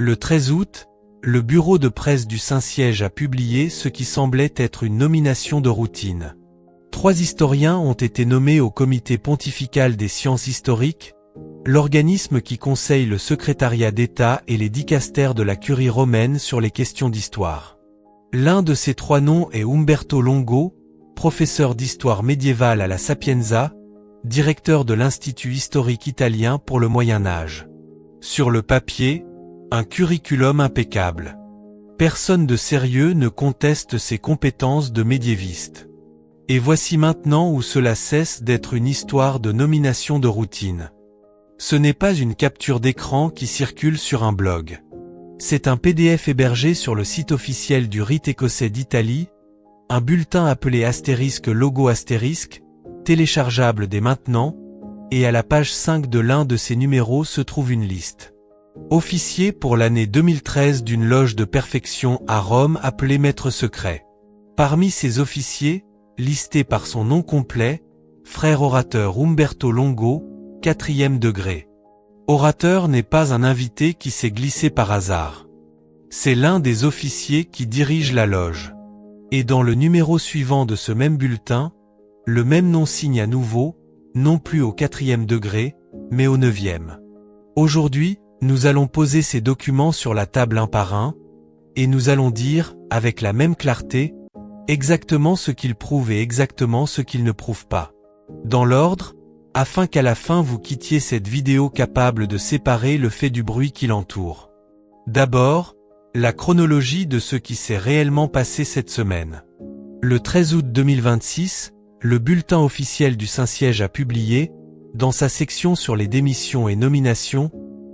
Le 13 août, le bureau de presse du Saint-Siège a publié ce qui semblait être une nomination de routine. 3 historiens ont été nommés au Comité pontifical des sciences historiques, l'organisme qui conseille le secrétariat d'État et les dicastères de la Curie romaine sur les questions d'histoire. L'un de ces 3 noms est Umberto Longo, professeur d'histoire médiévale à la Sapienza, directeur de l'Institut historique italien pour le Moyen Âge. Sur le papier, un curriculum impeccable. Personne de sérieux ne conteste ses compétences de médiéviste. Et voici maintenant où cela cesse d'être une histoire de nomination de routine. Ce n'est pas une capture d'écran qui circule sur un blog. C'est un PDF hébergé sur le site officiel du rite écossais d'Italie, un bulletin appelé *logo*, téléchargeable dès maintenant, et à la page 5 de l'un de ces numéros se trouve une liste. Officier pour l'année 2013 d'une loge de perfection à Rome appelée Maître Secret. Parmi ces officiers, listé par son nom complet, frère orateur Umberto Longo, 4e degré. Orateur n'est pas un invité qui s'est glissé par hasard. C'est l'un des officiers qui dirige la loge. Et dans le numéro suivant de ce même bulletin, le même nom signe à nouveau, non plus au 4e degré, mais au 9e. Aujourd'hui, nous allons poser ces documents sur la table un par un, et nous allons dire, avec la même clarté, exactement ce qu'ils prouvent et exactement ce qu'ils ne prouvent pas. Dans l'ordre, afin qu'à la fin vous quittiez cette vidéo capable de séparer le fait du bruit qui l'entoure. D'abord, la chronologie de ce qui s'est réellement passé cette semaine. Le 13 août 2026, le bulletin officiel du Saint-Siège a publié, dans sa section sur les démissions et nominations,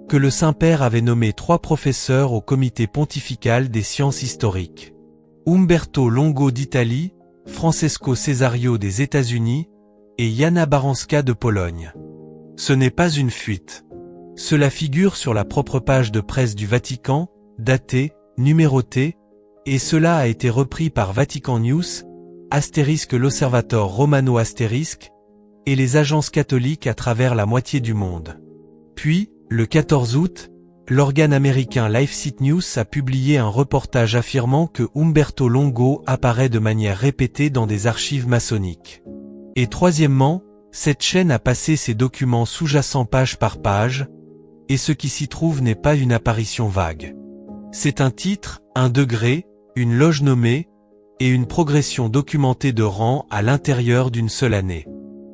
que le Saint-Père avait nommé 3 professeurs au Comité pontifical des sciences historiques. Umberto Longo d'Italie, Francesco Cesario des États-Unis, et Jana Baranska de Pologne. Ce n'est pas une fuite. Cela figure sur la propre page de presse du Vatican, datée, numérotée, et cela a été repris par Vatican News, l'Osservatore Romano *, et les agences catholiques à travers la moitié du monde. Puis, le 14 août, l'organe américain LifeSite News a publié un reportage affirmant que Umberto Longo apparaît de manière répétée dans des archives maçonniques. Et troisièmement, cette chaîne a passé ses documents sous-jacents page par page, et ce qui s'y trouve n'est pas une apparition vague. C'est un titre, un degré, une loge nommée, et une progression documentée de rang à l'intérieur d'une seule année.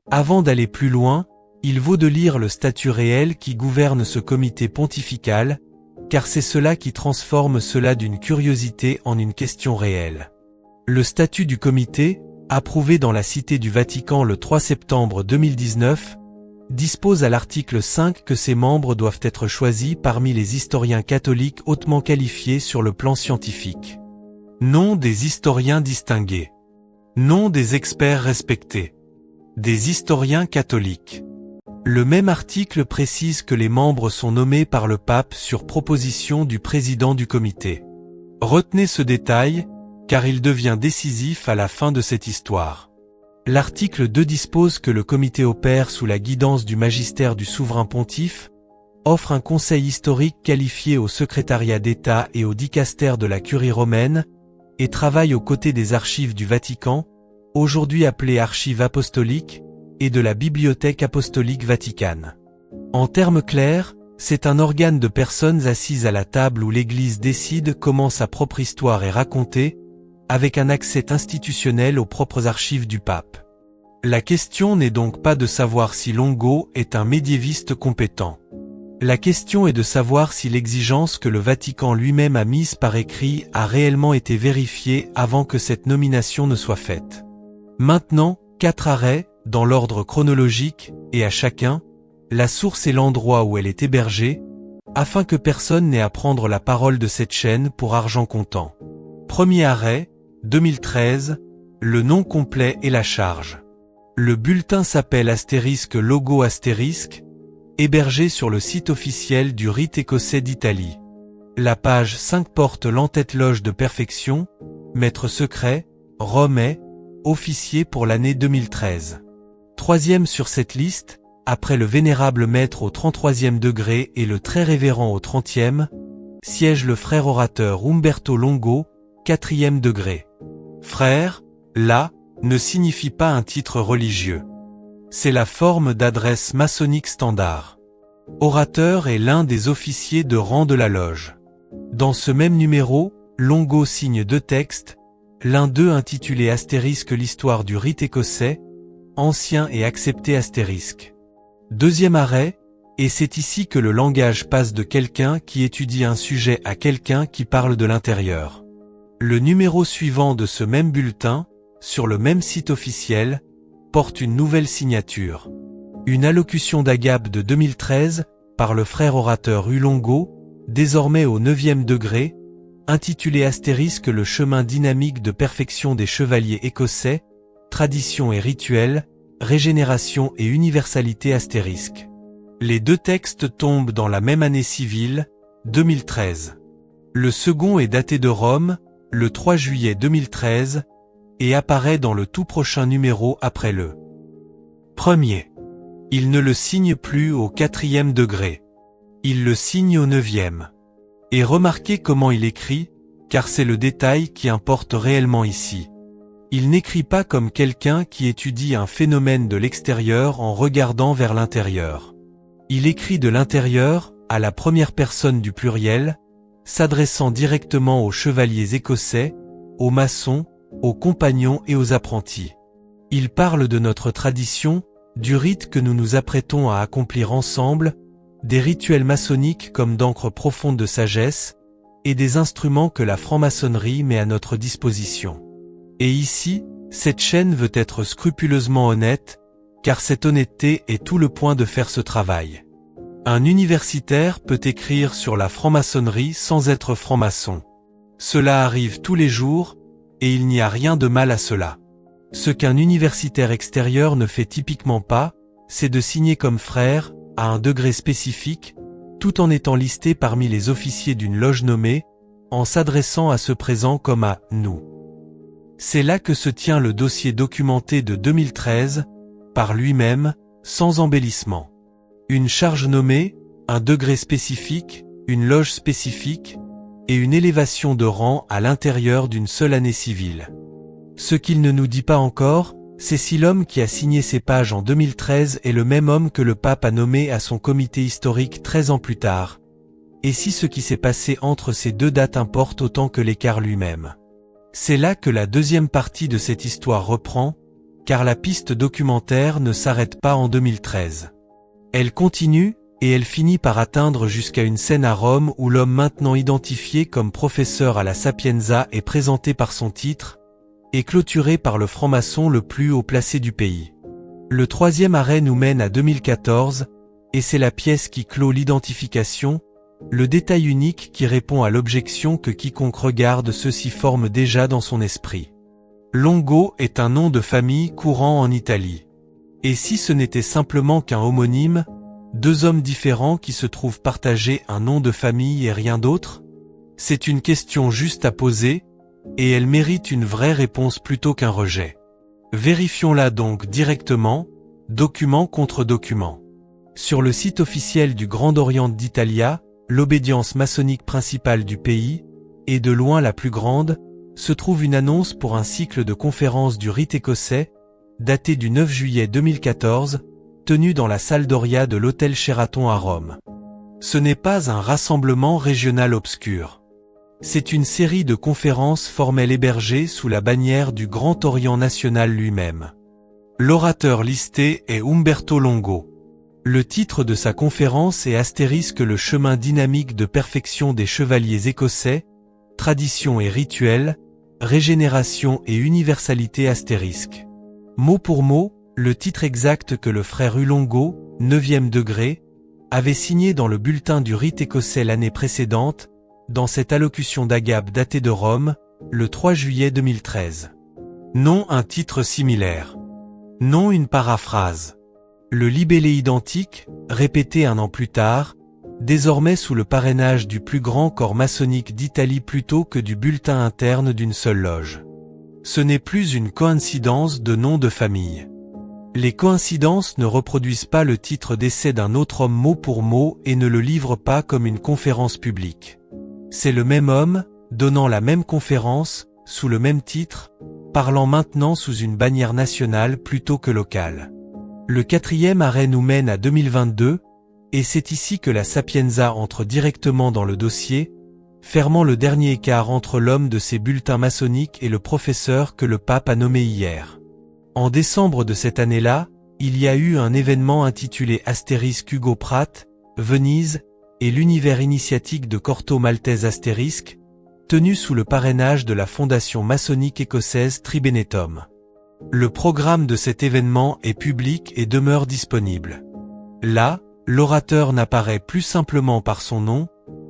Avant d'aller plus loin, il vaut de lire le statut réel qui gouverne ce comité pontifical, car c'est cela qui transforme cela d'une curiosité en une question réelle. Le statut du comité, approuvé dans la Cité du Vatican le 3 septembre 2019, dispose à l'article 5 que ses membres doivent être choisis parmi les historiens catholiques hautement qualifiés sur le plan scientifique. Nom des historiens distingués. Nom des experts respectés. Des historiens catholiques. Le même article précise que les membres sont nommés par le pape sur proposition du président du comité. Retenez ce détail, car il devient décisif à la fin de cette histoire. L'article 2 dispose que le comité opère sous la guidance du magistère du souverain pontife, offre un conseil historique qualifié au secrétariat d'État et au dicastère de la Curie romaine, et travaille aux côtés des archives du Vatican, aujourd'hui appelées archives apostoliques, et de la Bibliothèque apostolique vaticane. En termes clairs, c'est un organe de personnes assises à la table où l'Église décide comment sa propre histoire est racontée, avec un accès institutionnel aux propres archives du pape. La question n'est donc pas de savoir si Longo est un médiéviste compétent. La question est de savoir si l'exigence que le Vatican lui-même a mise par écrit a réellement été vérifiée avant que cette nomination ne soit faite. Maintenant, 4 arrêts, dans l'ordre chronologique, et à chacun, la source et l'endroit où elle est hébergée, afin que personne n'ait à prendre la parole de cette chaîne pour argent comptant. Premier arrêt, 2013, le nom complet et la charge. Le bulletin s'appelle *logo*, hébergé sur le site officiel du rite écossais d'Italie. La page 5 porte l'entête loge de perfection, Maître Secret, Rome, officier pour l'année 2013. Troisième sur cette liste, après le vénérable maître au 33e degré et le très révérend au 30e, siège le frère orateur Umberto Longo, 4e degré. Frère, là, ne signifie pas un titre religieux. C'est la forme d'adresse maçonnique standard. Orateur est l'un des officiers de rang de la loge. Dans ce même numéro, Longo signe 2 textes, l'un d'eux intitulé * l'histoire du rite écossais, ancien et accepté *. Deuxième arrêt, et c'est ici que le langage passe de quelqu'un qui étudie un sujet à quelqu'un qui parle de l'intérieur. Le numéro suivant de ce même bulletin, sur le même site officiel, porte une nouvelle signature. Une allocution d'Agap de 2013, par le frère orateur Longo, désormais au 9e degré, intitulé * le chemin dynamique de perfection des chevaliers écossais, tradition et rituel, régénération et universalité *. Les 2 textes tombent dans la même année civile, 2013. Le second est daté de Rome, le 3 juillet 2013, et apparaît dans le tout prochain numéro après le premier. Il ne le signe plus au 4e degré. Il le signe au 9e. Et remarquez comment il écrit, car c'est le détail qui importe réellement ici. Il n'écrit pas comme quelqu'un qui étudie un phénomène de l'extérieur en regardant vers l'intérieur. Il écrit de l'intérieur, à la première personne du pluriel, s'adressant directement aux chevaliers écossais, aux maçons, aux compagnons et aux apprentis. Il parle de notre tradition, du rite que nous nous apprêtons à accomplir ensemble, des rituels maçonniques comme d'encre profonde de sagesse, et des instruments que la franc-maçonnerie met à notre disposition. Et ici, cette chaîne veut être scrupuleusement honnête, car cette honnêteté est tout le point de faire ce travail. Un universitaire peut écrire sur la franc-maçonnerie sans être franc-maçon. Cela arrive tous les jours, et il n'y a rien de mal à cela. Ce qu'un universitaire extérieur ne fait typiquement pas, c'est de signer comme frère, à un degré spécifique, tout en étant listé parmi les officiers d'une loge nommée, en s'adressant à ce présent comme à « nous ». C'est là que se tient le dossier documenté de 2013, par lui-même, sans embellissement. Une charge nommée, un degré spécifique, une loge spécifique, et une élévation de rang à l'intérieur d'une seule année civile. Ce qu'il ne nous dit pas encore, c'est si l'homme qui a signé ces pages en 2013 est le même homme que le pape a nommé à son comité historique 13 ans plus tard, et si ce qui s'est passé entre ces 2 dates importe autant que l'écart lui-même. C'est là que la deuxième partie de cette histoire reprend, car la piste documentaire ne s'arrête pas en 2013. Elle continue, et elle finit par atteindre jusqu'à une scène à Rome où l'homme maintenant identifié comme professeur à la Sapienza est présenté par son titre, et clôturé par le franc-maçon le plus haut placé du pays. Le 3e arrêt nous mène à 2014, et c'est la pièce qui clôt l'identification, le détail unique qui répond à l'objection que quiconque regarde ceci forme déjà dans son esprit. Longo est un nom de famille courant en Italie. Et si ce n'était simplement qu'un homonyme, 2 hommes différents qui se trouvent partager un nom de famille et rien d'autre? C'est une question juste à poser, et elle mérite une vraie réponse plutôt qu'un rejet. Vérifions-la donc directement, document contre document. Sur le site officiel du Grand Orient d'Italia, l'obédience maçonnique principale du pays, et de loin la plus grande, se trouve une annonce pour un cycle de conférences du rite écossais, daté du 9 juillet 2014, tenu dans la salle Doria de l'hôtel Sheraton à Rome. Ce n'est pas un rassemblement régional obscur. C'est une série de conférences formelles hébergées sous la bannière du Grand Orient national lui-même. L'orateur listé est Umberto Longo. Le titre de sa conférence est * le chemin dynamique de perfection des chevaliers écossais, tradition et rituel, régénération et universalité *. Mot pour mot, le titre exact que le frère Longo, 9e degré, avait signé dans le bulletin du rite écossais l'année précédente, dans cette allocution d'Agap datée de Rome, le 3 juillet 2013. Non un titre similaire. Non une paraphrase. Le libellé identique, répété un an plus tard, désormais sous le parrainage du plus grand corps maçonnique d'Italie plutôt que du bulletin interne d'une seule loge. Ce n'est plus une coïncidence de nom de famille. Les coïncidences ne reproduisent pas le titre d'essai d'un autre homme mot pour mot et ne le livrent pas comme une conférence publique. C'est le même homme, donnant la même conférence, sous le même titre, parlant maintenant sous une bannière nationale plutôt que locale. Le 4e arrêt nous mène à 2022, et c'est ici que la Sapienza entre directement dans le dossier, fermant le dernier écart entre l'homme de ses bulletins maçonniques et le professeur que le pape a nommé hier. En décembre de cette année-là, il y a eu un événement intitulé Astérisque Hugo Pratt, Venise, et l'univers initiatique de Corto Maltese Astérisque, tenu sous le parrainage de la fondation maçonnique écossaise Tribenetum. Le programme de cet événement est public et demeure disponible. Là, l'orateur n'apparaît plus simplement par son nom,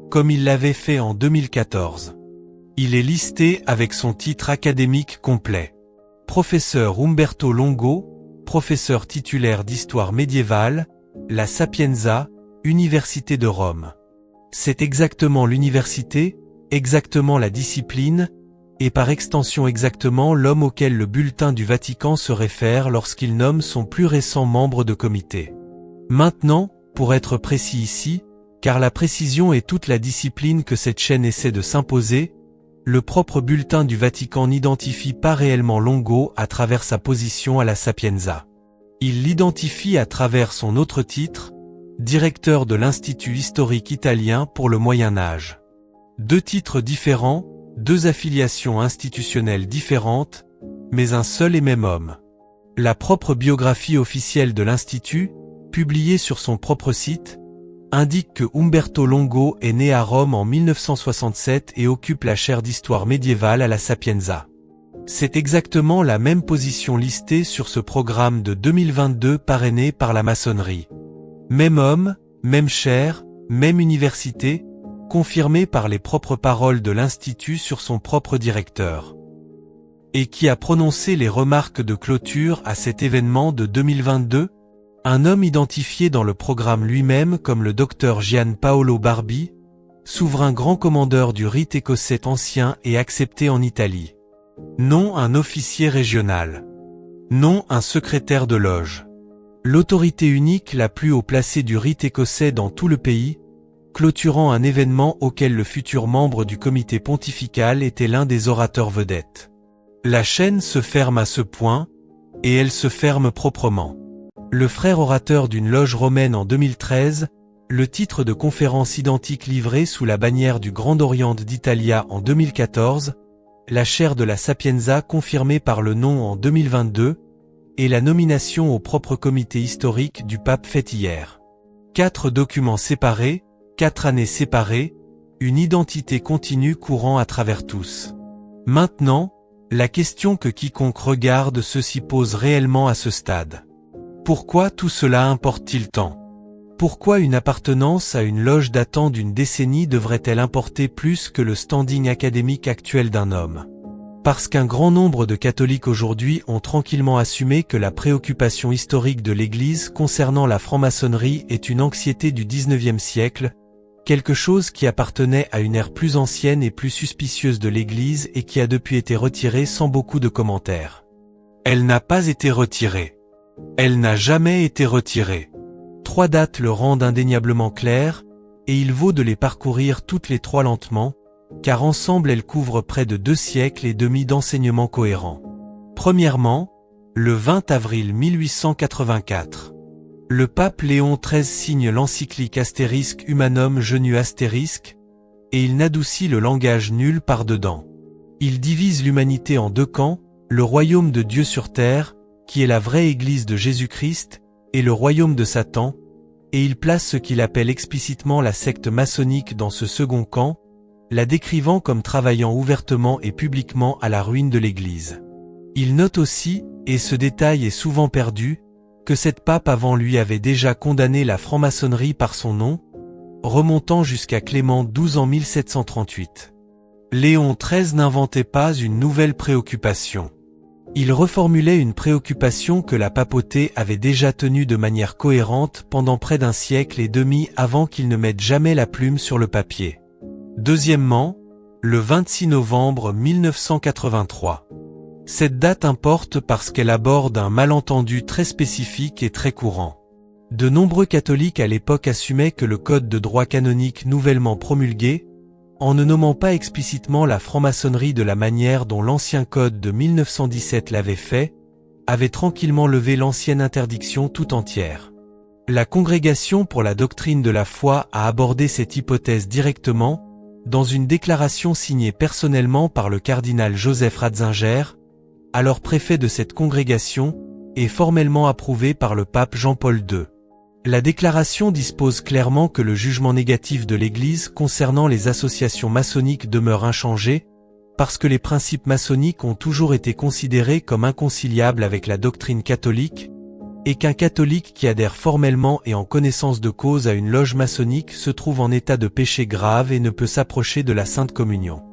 comme il l'avait fait en 2014. Il est listé avec son titre académique complet. Professeur Umberto Longo, professeur titulaire d'histoire médiévale, La Sapienza, Université de Rome. C'est exactement l'université, exactement la discipline, et par extension exactement l'homme auquel le bulletin du Vatican se réfère lorsqu'il nomme son plus récent membre de comité. Maintenant, pour être précis ici, car la précision est toute la discipline que cette chaîne essaie de s'imposer, le propre bulletin du Vatican n'identifie pas réellement Longo à travers sa position à la Sapienza. Il l'identifie à travers son autre titre, directeur de l'Institut historique italien pour le Moyen Âge. Deux titres différents, deux affiliations institutionnelles différentes, mais un seul et même homme. La propre biographie officielle de l'Institut, publiée sur son propre site, indique que Umberto Longo est né à Rome en 1967 et occupe la chaire d'histoire médiévale à la Sapienza. C'est exactement la même position listée sur ce programme de 2022 parrainé par la maçonnerie. Même homme, même chaire, même université, confirmé par les propres paroles de l'Institut sur son propre directeur. Et qui a prononcé les remarques de clôture à cet événement de 2022 ? Un homme identifié dans le programme lui-même comme le docteur Gian Paolo Barbi, souverain grand commandeur du rite écossais ancien et accepté en Italie. Non un officier régional. Non un secrétaire de loge. L'autorité unique la plus haut placée du rite écossais dans tout le pays, clôturant un événement auquel le futur membre du comité pontifical était l'un des orateurs vedettes. La chaîne se ferme à ce point, et elle se ferme proprement. Le frère orateur d'une loge romaine en 2013, le titre de conférence identique livré sous la bannière du Grand Orient d'Italia en 2014, la chaire de la Sapienza confirmée par le nom en 2022, et la nomination au propre comité historique du pape faite hier. 4 documents séparés, 4 années séparées, une identité continue courant à travers tous. Maintenant, la question que quiconque regarde ceci pose réellement à ce stade. Pourquoi tout cela importe-t-il tant ? Pourquoi une appartenance à une loge datant d'une décennie devrait-elle importer plus que le standing académique actuel d'un homme ? Parce qu'un grand nombre de catholiques aujourd'hui ont tranquillement assumé que la préoccupation historique de l'Église concernant la franc-maçonnerie est une anxiété du XIXe siècle, quelque chose qui appartenait à une ère plus ancienne et plus suspicieuse de l'Église et qui a depuis été retirée sans beaucoup de commentaires. Elle n'a pas été retirée. Elle n'a jamais été retirée. 3 dates le rendent indéniablement clair, et il vaut de les parcourir toutes les 3 lentement, car ensemble elles couvrent près de 2 siècles et demi d'enseignements cohérents. Premièrement, le 20 avril 1884. Le pape Léon XIII signe l'encyclique Astérisque Humanum Genu Astérisque, et il n'adoucit le langage nul par dedans. Il divise l'humanité en 2 camps, le royaume de Dieu sur terre, qui est la vraie Église de Jésus-Christ, et le royaume de Satan, et il place ce qu'il appelle explicitement la secte maçonnique dans ce second camp, la décrivant comme travaillant ouvertement et publiquement à la ruine de l'Église. Il note aussi, et ce détail est souvent perdu, que cet pape avant lui avait déjà condamné la franc-maçonnerie par son nom, remontant jusqu'à Clément XII en 1738. Léon XIII n'inventait pas une nouvelle préoccupation. Il reformulait une préoccupation que la papauté avait déjà tenue de manière cohérente pendant près d'1 siècle et demi avant qu'il ne mette jamais la plume sur le papier. Deuxièmement, le 26 novembre 1983. Cette date importe parce qu'elle aborde un malentendu très spécifique et très courant. De nombreux catholiques à l'époque assumaient que le code de droit canonique nouvellement promulgué, en ne nommant pas explicitement la franc-maçonnerie de la manière dont l'ancien code de 1917 l'avait fait, avait tranquillement levé l'ancienne interdiction tout entière. La Congrégation pour la doctrine de la foi a abordé cette hypothèse directement, dans une déclaration signée personnellement par le cardinal Joseph Ratzinger, alors préfet de cette congrégation, et formellement approuvée par le pape Jean-Paul II. La déclaration dispose clairement que le jugement négatif de l'Église concernant les associations maçonniques demeure inchangé, parce que les principes maçonniques ont toujours été considérés comme inconciliables avec la doctrine catholique, et qu'un catholique qui adhère formellement et en connaissance de cause à une loge maçonnique se trouve en état de péché grave et ne peut s'approcher de la Sainte Communion.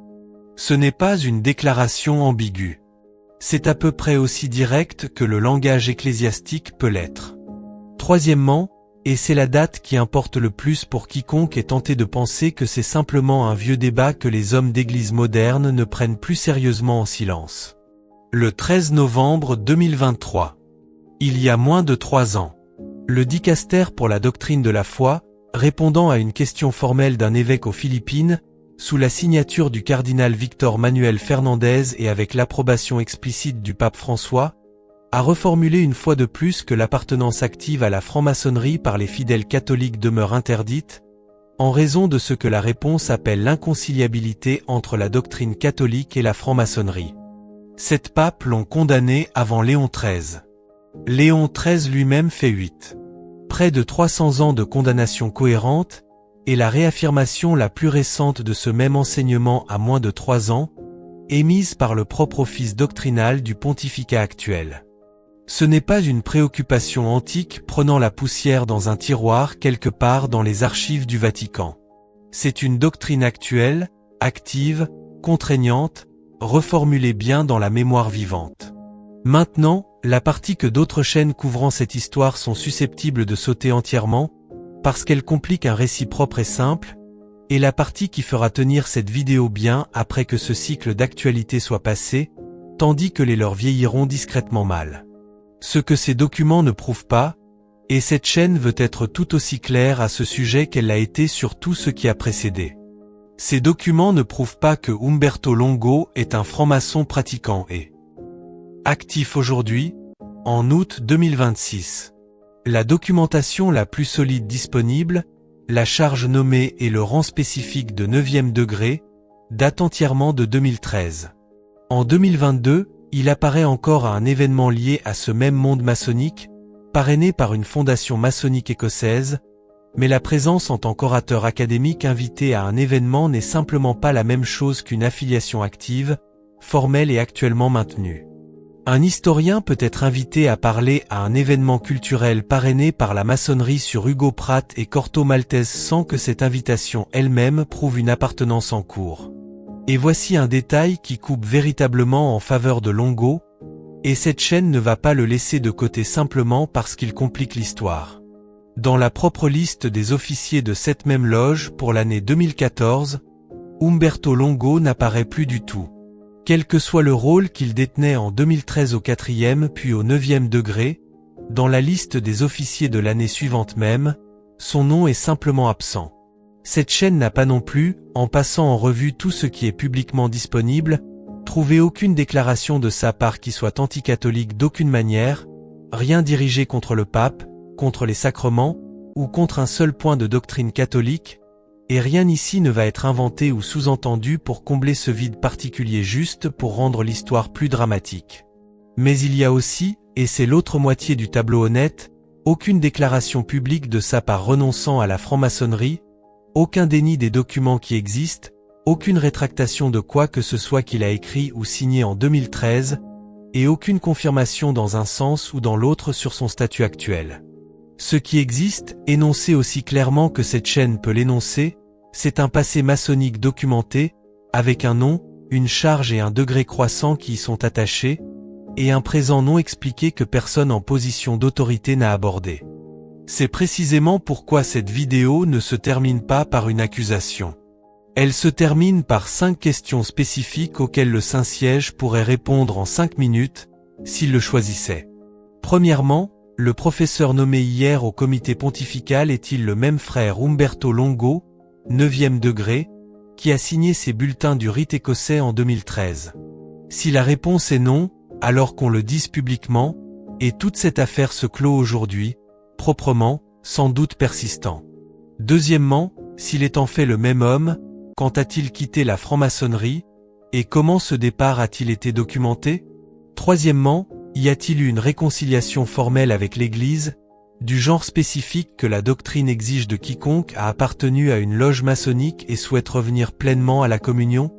Ce n'est pas une déclaration ambiguë. C'est à peu près aussi direct que le langage ecclésiastique peut l'être. Troisièmement, et c'est la date qui importe le plus pour quiconque est tenté de penser que c'est simplement un vieux débat que les hommes d'église modernes ne prennent plus sérieusement en silence. Le 13 novembre 2023. Il y a moins de 3 ans. Le dicaster pour la doctrine de la foi, répondant à une question formelle d'un évêque aux Philippines, sous la signature du cardinal Victor Manuel Fernandez et avec l'approbation explicite du pape François, a reformulé une fois de plus que l'appartenance active à la franc-maçonnerie par les fidèles catholiques demeure interdite, en raison de ce que la réponse appelle l'inconciliabilité entre la doctrine catholique et la franc-maçonnerie. Sept papes l'ont condamné avant Léon XIII. Léon XIII lui-même fait 8. Près de 300 ans de condamnation cohérente, et la réaffirmation la plus récente de ce même enseignement à moins de 3 ans, émise par le propre office doctrinal du pontificat actuel. Ce n'est pas une préoccupation antique prenant la poussière dans un tiroir quelque part dans les archives du Vatican. C'est une doctrine actuelle, active, contraignante, reformulée bien dans la mémoire vivante. Maintenant, la partie que d'autres chaînes couvrant cette histoire sont susceptibles de sauter entièrement, parce qu'elle complique un récit propre et simple, est la partie qui fera tenir cette vidéo bien après que ce cycle d'actualité soit passé, tandis que les leurs vieilliront discrètement mal. Ce que ces documents ne prouvent pas, et cette chaîne veut être tout aussi claire à ce sujet qu'elle l'a été sur tout ce qui a précédé. Ces documents ne prouvent pas que Umberto Longo est un franc-maçon pratiquant et actif aujourd'hui, en août 2026. La documentation la plus solide disponible, la charge nommée et le rang spécifique de 9e degré, date entièrement de 2013. En 2022, il apparaît encore à un événement lié à ce même monde maçonnique, parrainé par une fondation maçonnique écossaise, mais la présence en tant qu'orateur académique invité à un événement n'est simplement pas la même chose qu'une affiliation active, formelle et actuellement maintenue. Un historien peut être invité à parler à un événement culturel parrainé par la maçonnerie sur Hugo Pratt et Corto Maltese sans que cette invitation elle-même prouve une appartenance en cours. Et voici un détail qui coupe véritablement en faveur de Longo, et cette chaîne ne va pas le laisser de côté simplement parce qu'il complique l'histoire. Dans la propre liste des officiers de cette même loge pour l'année 2014, Umberto Longo n'apparaît plus du tout. Quel que soit le rôle qu'il détenait en 2013 au 4e puis au 9e degré, dans la liste des officiers de l'année suivante même, son nom est simplement absent. Cette chaîne n'a pas non plus, en passant en revue tout ce qui est publiquement disponible, trouvé aucune déclaration de sa part qui soit anticatholique d'aucune manière, rien dirigé contre le pape, contre les sacrements, ou contre un seul point de doctrine catholique, et rien ici ne va être inventé ou sous-entendu pour combler ce vide particulier juste pour rendre l'histoire plus dramatique. Mais il y a aussi, et c'est l'autre moitié du tableau honnête, aucune déclaration publique de sa part renonçant à la franc-maçonnerie, aucun déni des documents qui existent, aucune rétractation de quoi que ce soit qu'il a écrit ou signé en 2013, et aucune confirmation dans un sens ou dans l'autre sur son statut actuel. Ce qui existe, énoncé aussi clairement que cette chaîne peut l'énoncer, c'est un passé maçonnique documenté, avec un nom, une charge et un degré croissant qui y sont attachés, et un présent non expliqué que personne en position d'autorité n'a abordé. C'est précisément pourquoi cette vidéo ne se termine pas par une accusation. Elle se termine par 5 questions spécifiques auxquelles le Saint-Siège pourrait répondre en 5 minutes, s'il le choisissait. Premièrement, le professeur nommé hier au comité pontifical est-il le même frère Umberto Longo, 9e degré, qui a signé ces bulletins du rite écossais en 2013? Si la réponse est non, alors qu'on le dise publiquement, et toute cette affaire se clôt aujourd'hui, proprement, sans doute persistant. Deuxièmement, s'il est en fait le même homme, quand a-t-il quitté la franc-maçonnerie, et comment ce départ a-t-il été documenté? Troisièmement, y a-t-il eu une réconciliation formelle avec l'Église, du genre spécifique que la doctrine exige de quiconque a appartenu à une loge maçonnique et souhaite revenir pleinement à la communion?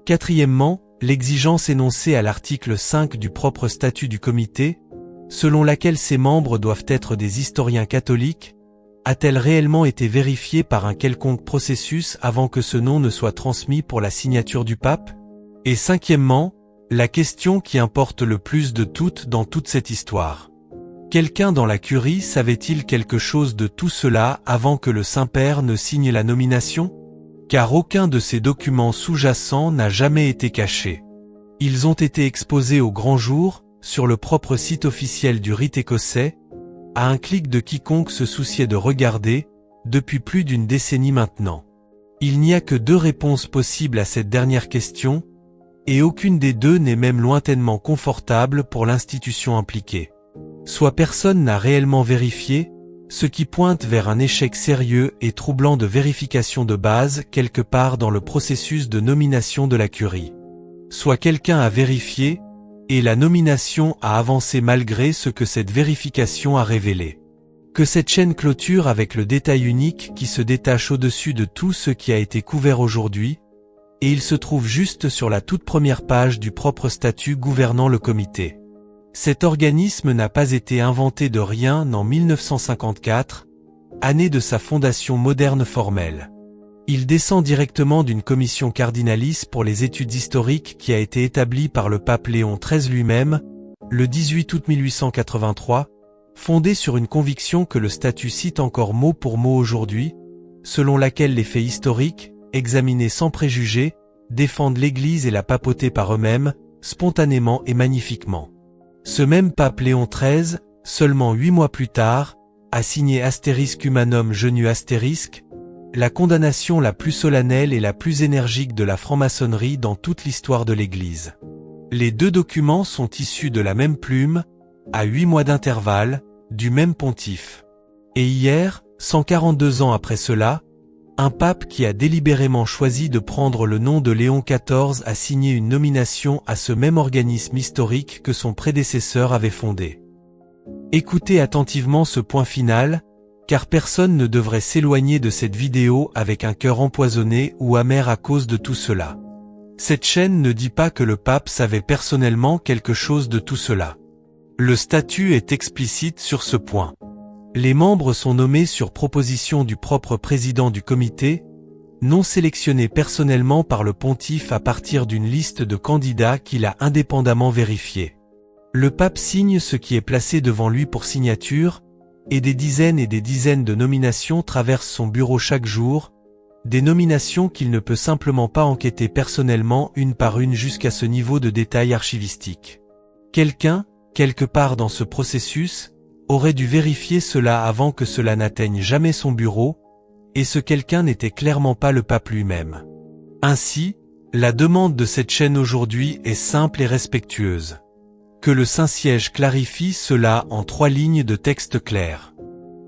Quatrièmement, l'exigence énoncée à l'article 5 du propre statut du comité, selon laquelle ses membres doivent être des historiens catholiques, a-t-elle réellement été vérifiée par un quelconque processus avant que ce nom ne soit transmis pour la signature du pape? Et cinquièmement, la question qui importe le plus de toutes dans toute cette histoire. Quelqu'un dans la curie savait-il quelque chose de tout cela avant que le Saint-Père ne signe la nomination? Car aucun de ces documents sous-jacents n'a jamais été caché. Ils ont été exposés au grand jour, sur le propre site officiel du rite écossais, à un clic de quiconque se souciait de regarder, depuis plus d'une décennie maintenant. Il n'y a que deux réponses possibles à cette dernière question, et aucune des deux n'est même lointainement confortable pour l'institution impliquée. Soit personne n'a réellement vérifié, ce qui pointe vers un échec sérieux et troublant de vérification de base quelque part dans le processus de nomination de la curie. Soit quelqu'un a vérifié, et la nomination a avancé malgré ce que cette vérification a révélé. Que cette chaîne clôture avec le détail unique qui se détache au-dessus de tout ce qui a été couvert aujourd'hui, et il se trouve juste sur la toute première page du propre statut gouvernant le comité. Cet organisme n'a pas été inventé de rien en 1954, année de sa fondation moderne formelle. Il descend directement d'une commission cardinalice pour les études historiques qui a été établie par le pape Léon XIII lui-même, le 18 août 1883, fondée sur une conviction que le statut cite encore mot pour mot aujourd'hui, selon laquelle les faits historiques, examinés sans préjugés, défendent l'Église et la papauté par eux-mêmes, spontanément et magnifiquement. Ce même pape Léon XIII, seulement 8 mois plus tard, a signé Astérisque Humanum Genu Astérisque, la condamnation la plus solennelle et la plus énergique de la franc-maçonnerie dans toute l'histoire de l'Église. Les deux documents sont issus de la même plume, à 8 mois d'intervalle, du même pontife. Et hier, 142 ans après cela, un pape qui a délibérément choisi de prendre le nom de Léon XIV a signé une nomination à ce même organisme historique que son prédécesseur avait fondé. Écoutez attentivement ce point final, car personne ne devrait s'éloigner de cette vidéo avec un cœur empoisonné ou amer à cause de tout cela. Cette chaîne ne dit pas que le pape savait personnellement quelque chose de tout cela. Le statut est explicite sur ce point. Les membres sont nommés sur proposition du propre président du comité, non sélectionnés personnellement par le pontife à partir d'une liste de candidats qu'il a indépendamment vérifiée. Le pape signe ce qui est placé devant lui pour signature, et des dizaines de nominations traversent son bureau chaque jour, des nominations qu'il ne peut simplement pas enquêter personnellement une par une jusqu'à ce niveau de détail archivistique. Quelqu'un, quelque part dans ce processus, aurait dû vérifier cela avant que cela n'atteigne jamais son bureau, et ce quelqu'un n'était clairement pas le pape lui-même. Ainsi, la demande de cette chaîne aujourd'hui est simple et respectueuse. Que le Saint-Siège clarifie cela en 3 lignes de texte clair.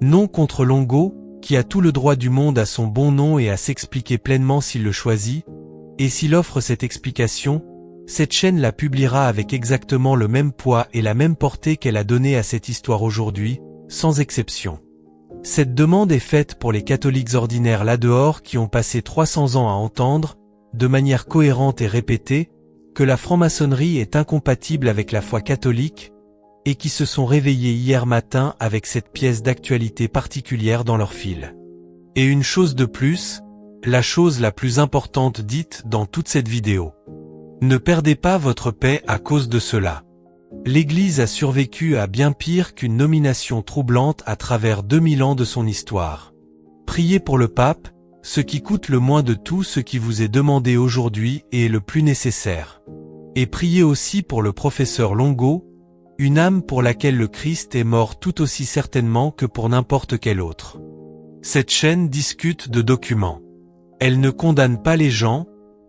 Non contre Longo, qui a tout le droit du monde à son bon nom et à s'expliquer pleinement s'il le choisit, et s'il offre cette explication, cette chaîne la publiera avec exactement le même poids et la même portée qu'elle a donnée à cette histoire aujourd'hui, sans exception. Cette demande est faite pour les catholiques ordinaires là-dehors qui ont passé 300 ans à entendre, de manière cohérente et répétée, que la franc-maçonnerie est incompatible avec la foi catholique, et qui se sont réveillés hier matin avec cette pièce d'actualité particulière dans leur fil. Et une chose de plus, la chose la plus importante dite dans toute cette vidéo. Ne perdez pas votre paix à cause de cela. L'Église a survécu à bien pire qu'une nomination troublante à travers 2000 ans de son histoire. Priez pour le pape, ce qui coûte le moins de tout ce qui vous est demandé aujourd'hui et est le plus nécessaire. Et priez aussi pour le professeur Longo, une âme pour laquelle le Christ est mort tout aussi certainement que pour n'importe quel autre. Cette chaîne discute de documents. Elle ne condamne pas les gens,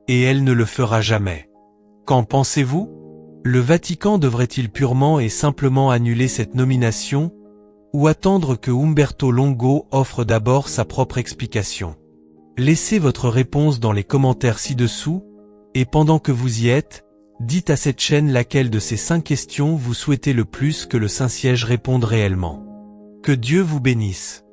et elle ne le fera jamais. Qu'en pensez-vous? Le Vatican devrait-il purement et simplement annuler cette nomination, ou attendre que Umberto Longo offre d'abord sa propre explication? Laissez votre réponse dans les commentaires ci-dessous, et pendant que vous y êtes, dites à cette chaîne laquelle de ces 5 questions vous souhaitez le plus que le Saint-Siège réponde réellement. Que Dieu vous bénisse.